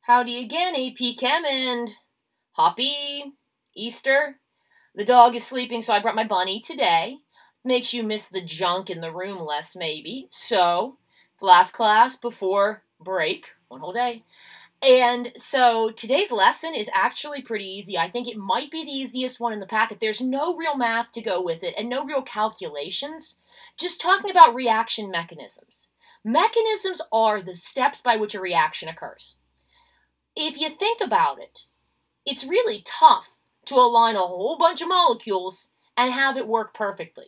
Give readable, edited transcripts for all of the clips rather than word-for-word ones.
Howdy again, AP Chem, and happy Easter. The dog is sleeping, so I brought my bunny today. Makes you miss the junk in the room less, maybe. So, the last class before break, one whole day. And so, today's lesson is actually pretty easy. I think it might be the easiest one in the packet. There's no real math to go with it, and no real calculations. Just talking about reaction mechanisms. Mechanisms are the steps by which a reaction occurs. If you think about it, it's really tough to align a whole bunch of molecules and have it work perfectly.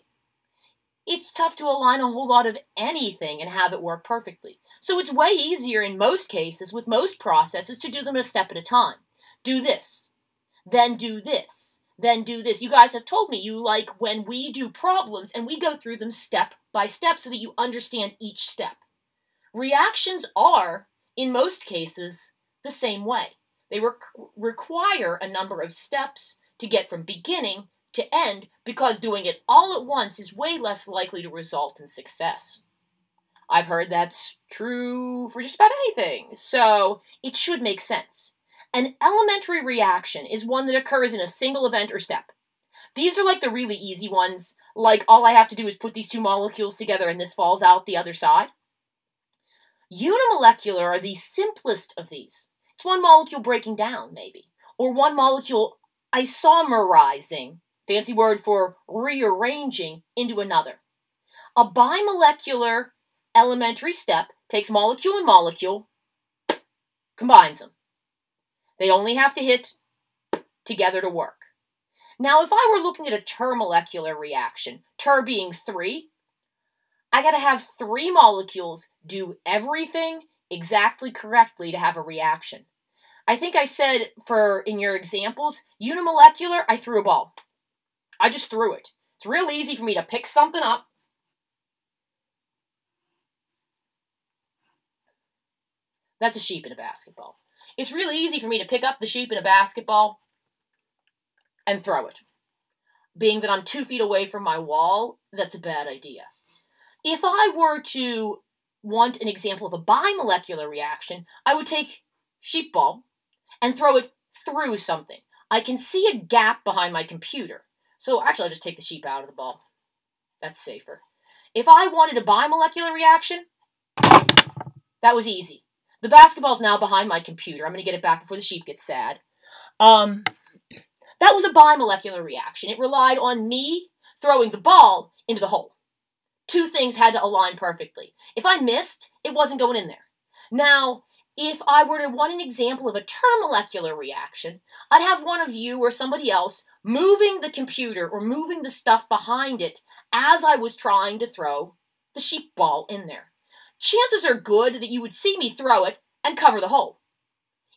It's tough to align a whole lot of anything and have it work perfectly. So it's way easier in most cases, with most processes, to do them a step at a time. Do this, then do this, then do this. You guys have told me you like when we do problems and we go through them step by step so that you understand each step. Reactions are, in most cases, the same way. They require a number of steps to get from beginning to end, because doing it all at once is way less likely to result in success. I've heard that's true for just about anything, so it should make sense. An elementary reaction is one that occurs in a single event or step. These are like the really easy ones, like all I have to do is put these two molecules together and this falls out the other side. Unimolecular are the simplest of these. It's one molecule breaking down, maybe, or one molecule isomerizing, fancy word for rearranging, into another. A bimolecular elementary step takes molecule and molecule, combines them. They only have to hit together to work. Now, if I were looking at a termolecular reaction, ter being 3, I gotta have 3 molecules do everything exactly correctly to have a reaction. I think I said in your examples, unimolecular, I threw a ball. I just threw it. It's real easy for me to pick something up, that's a sheep in a basketball. It's really easy for me to pick up the sheep in a basketball and throw it. Being that I'm 2 feet away from my wall, that's a bad idea. If I were to want an example of a bimolecular reaction, I would take sheep ball and throw it through something. I can see a gap behind my computer. So actually, I'll just take the sheep out of the ball. That's safer. If I wanted a bimolecular reaction, that was easy. The basketball's now behind my computer. I'm going to get it back before the sheep gets sad. That was a bimolecular reaction. It relied on me throwing the ball into the hole. 2 things had to align perfectly. If I missed, it wasn't going in there. Now, if I were to want an example of a termolecular reaction, I'd have one of you or somebody else moving the computer or moving the stuff behind it as I was trying to throw the sheep ball in there. Chances are good that you would see me throw it and cover the hole.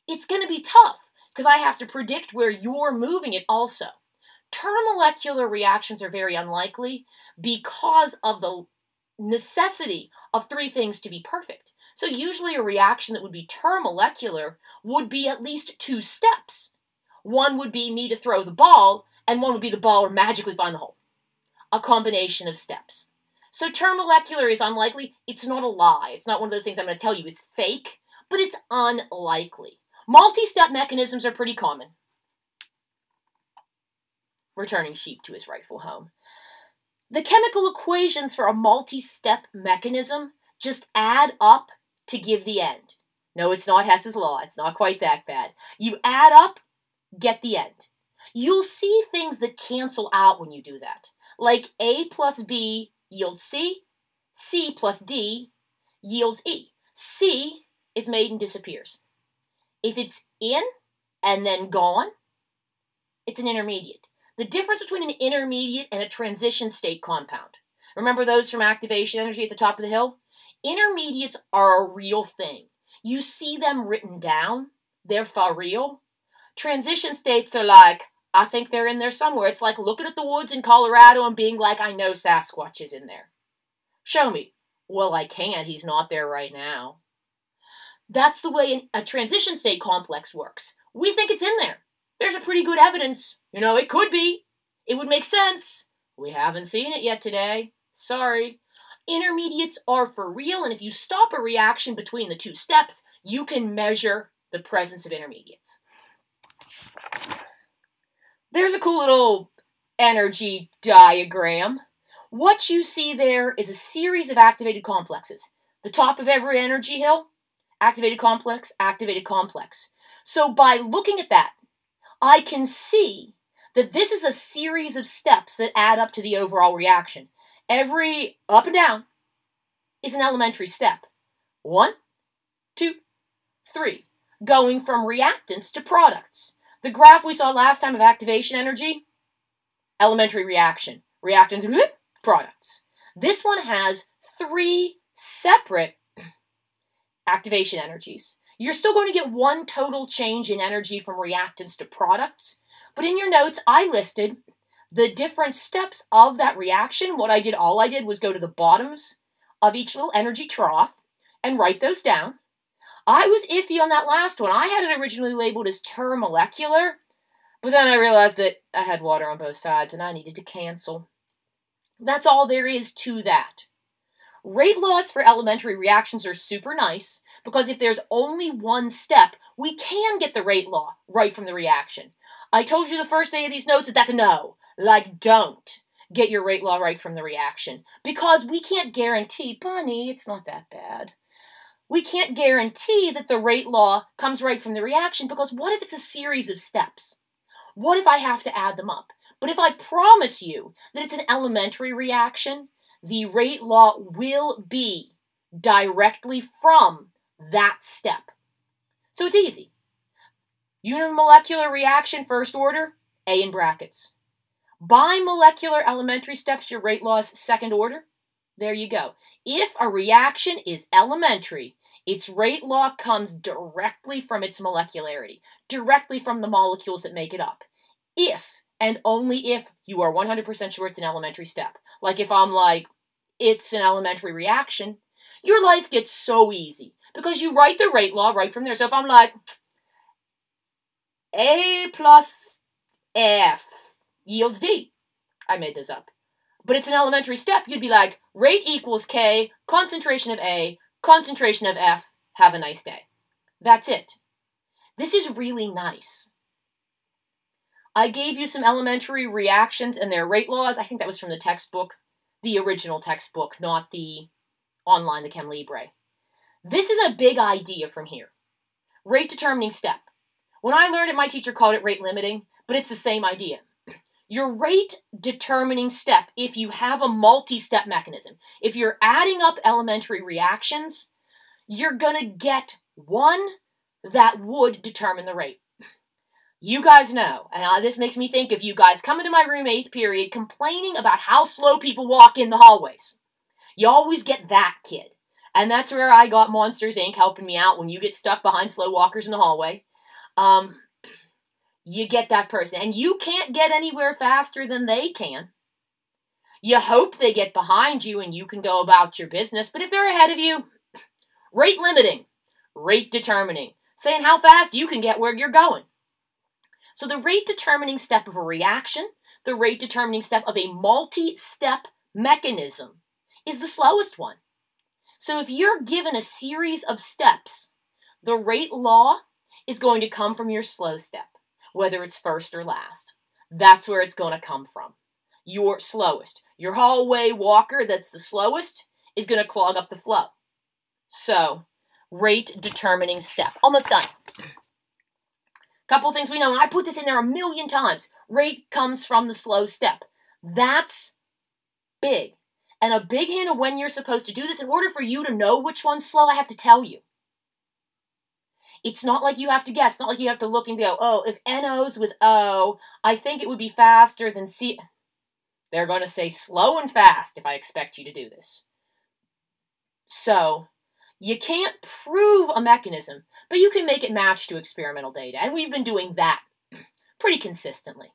It's going to be tough because I have to predict where you're moving it also. Termolecular reactions are very unlikely because of the necessity of 3 things to be perfect. So usually a reaction that would be termolecular would be at least 2 steps. One would be me to throw the ball, and one would be the ball or magically find the hole. A combination of steps. So termolecular is unlikely. It's not a lie. It's not one of those things I'm going to tell you is fake, but it's unlikely. Multi-step mechanisms are pretty common. Returning sheep to his rightful home. The chemical equations for a multi-step mechanism just add up to give the end. No, it's not Hess's law. It's not quite that bad. You add up, get the end. You'll see things that cancel out when you do that. Like A plus B yields C, C plus D yields E. C is made and disappears. If it's in and then gone, it's an intermediate. The difference between an intermediate and a transition state compound. Remember those from activation energy at the top of the hill? Intermediates are a real thing. You see them written down. They're for real. Transition states are like, I think they're in there somewhere. It's like looking at the woods in Colorado and being like, I know Sasquatch is in there. Show me. Well, I can't. He's not there right now. That's the way a transition state complex works. We think it's in there. There's a pretty good evidence. You know, it could be. It would make sense. We haven't seen it yet today. Sorry. Intermediates are for real, and if you stop a reaction between the 2 steps, you can measure the presence of intermediates. There's a cool little energy diagram. What you see there is a series of activated complexes. The top of every energy hill, activated complex, activated complex. So by looking at that, I can see that this is a series of steps that add up to the overall reaction. Every up and down is an elementary step. 1, 2, 3. Going from reactants to products. The graph we saw last time of activation energy, elementary reaction. Reactants, whoop, products. This one has 3 separate activation energies. You're still going to get one total change in energy from reactants to products, but in your notes, I listed the different steps of that reaction. All I did was go to the bottoms of each little energy trough and write those down. I was iffy on that last one. I had it originally labeled as termolecular, but then I realized that I had water on both sides and I needed to cancel. That's all there is to that. Rate laws for elementary reactions are super nice because if there's only one step, we can get the rate law right from the reaction. I told you the first day of these notes that that's a no. Like, don't get your rate law right from the reaction because we can't guarantee, Bunny, it's not that bad. We can't guarantee that the rate law comes right from the reaction because what if it's a series of steps? What if I have to add them up? But if I promise you that it's an elementary reaction, the rate law will be directly from that step. So it's easy. Unimolecular reaction, first order, A in brackets. Bimolecular elementary steps, your rate law is second order. There you go. If a reaction is elementary, its rate law comes directly from its molecularity, directly from the molecules that make it up. If and only if you are 100% sure it's an elementary step. Like if I'm like, it's an elementary reaction, your life gets so easy because you write the rate law right from there. So if I'm like, A plus F yields D. I made those up. But it's an elementary step. You'd be like, rate equals K, concentration of A, concentration of F, have a nice day. That's it. This is really nice. I gave you some elementary reactions and their rate laws. I think that was from the textbook, the original textbook, not the online, the Chem Libre. This is a big idea from here. Rate determining step. When I learned it, my teacher called it rate limiting, but it's the same idea. Your rate determining step, if you have a multi-step mechanism, if you're adding up elementary reactions, you're going to get one that would determine the rate. You guys know, and this makes me think of you guys coming to my room 8th period complaining about how slow people walk in the hallways. You always get that kid. And that's where I got Monsters, Inc. helping me out when you get stuck behind slow walkers in the hallway. You get that person. And you can't get anywhere faster than they can. You hope they get behind you and you can go about your business. But if they're ahead of you, rate limiting, rate determining, saying how fast you can get where you're going. So the rate determining step of a reaction, the rate determining step of a multi-step mechanism is the slowest one. So if you're given a series of steps, the rate law is going to come from your slow step, whether it's first or last. That's where it's going to come from. Your slowest. Your hallway walker that's the slowest is going to clog up the flow. So, rate determining step. Almost done. Couple things we know, and I put this in there a million times. Rate comes from the slow step. That's big. And a big hint of when you're supposed to do this, in order for you to know which one's slow, I have to tell you. It's not like you have to guess. It's not like you have to look and go, oh, if NO's with O, I think it would be faster than C. They're going to say slow and fast if I expect you to do this. So, you can't prove a mechanism, but you can make it match to experimental data. And we've been doing that pretty consistently.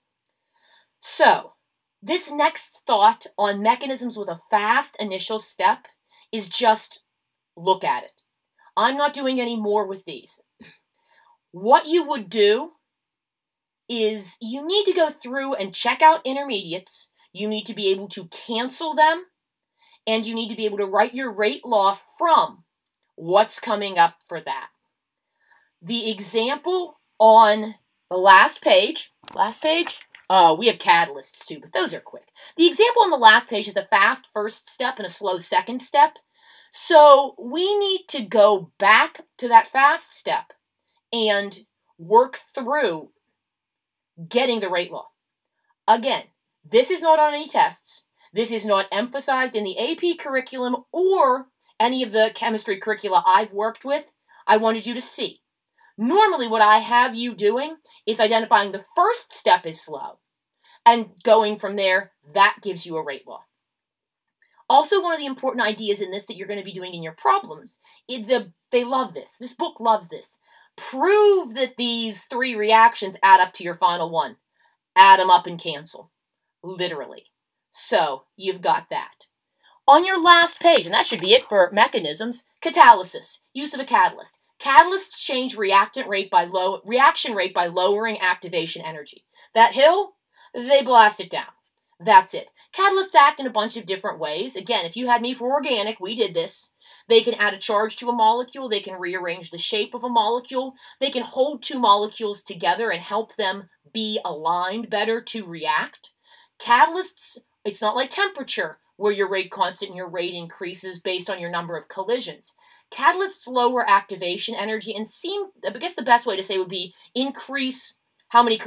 So, this next thought on mechanisms with a fast initial step is just look at it. I'm not doing any more with these. What you would do is you need to go through and check out intermediates. You need to be able to cancel them. And you need to be able to write your rate law from what's coming up for that. the example on the last page, we have catalysts too, but those are quick. The example on the last page is a fast first step and a slow second step. So we need to go back to that fast step and work through getting the rate law. Again, this is not on any tests. This is not emphasized in the AP curriculum or any of the chemistry curricula I've worked with. I wanted you to see. Normally what I have you doing is identifying the first step is slow, and going from there, that gives you a rate law. Also, one of the important ideas in this that you're going to be doing in your problems, they love this. This book loves this. Prove that these 3 reactions add up to your final one. Add them up and cancel. Literally. So, you've got that. On your last page, and that should be it for mechanisms, catalysis, use of a catalyst. Catalysts change reaction rate by lowering activation energy. That hill, they blast it down. That's it. Catalysts act in a bunch of different ways. Again, if you had me for organic, we did this. They can add a charge to a molecule. They can rearrange the shape of a molecule. They can hold 2 molecules together and help them be aligned better to react. Catalysts, it's not like temperature, where your rate constant and your rate increases based on your number of collisions. Catalysts lower activation energy and I guess the best way to say would be increase how many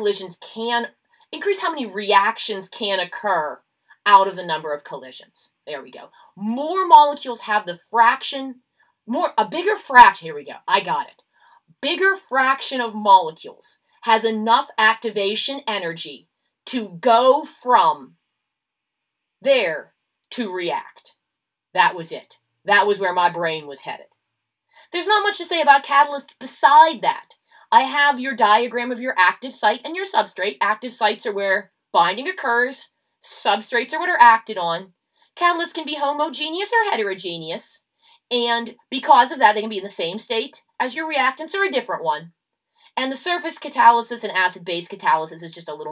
reactions can occur out of the number of collisions. There we go. More molecules have the bigger fraction, here we go, I got it. Bigger fraction of molecules has enough activation energy to go from there to react. That was it. That was where my brain was headed. There's not much to say about catalysts beside that. I have your diagram of your active site and your substrate. Active sites are where binding occurs. Substrates are what are acted on. Catalysts can be homogeneous or heterogeneous. And because of that, they can be in the same state as your reactants or a different one. And the surface catalysis and acid-base catalysis is just a little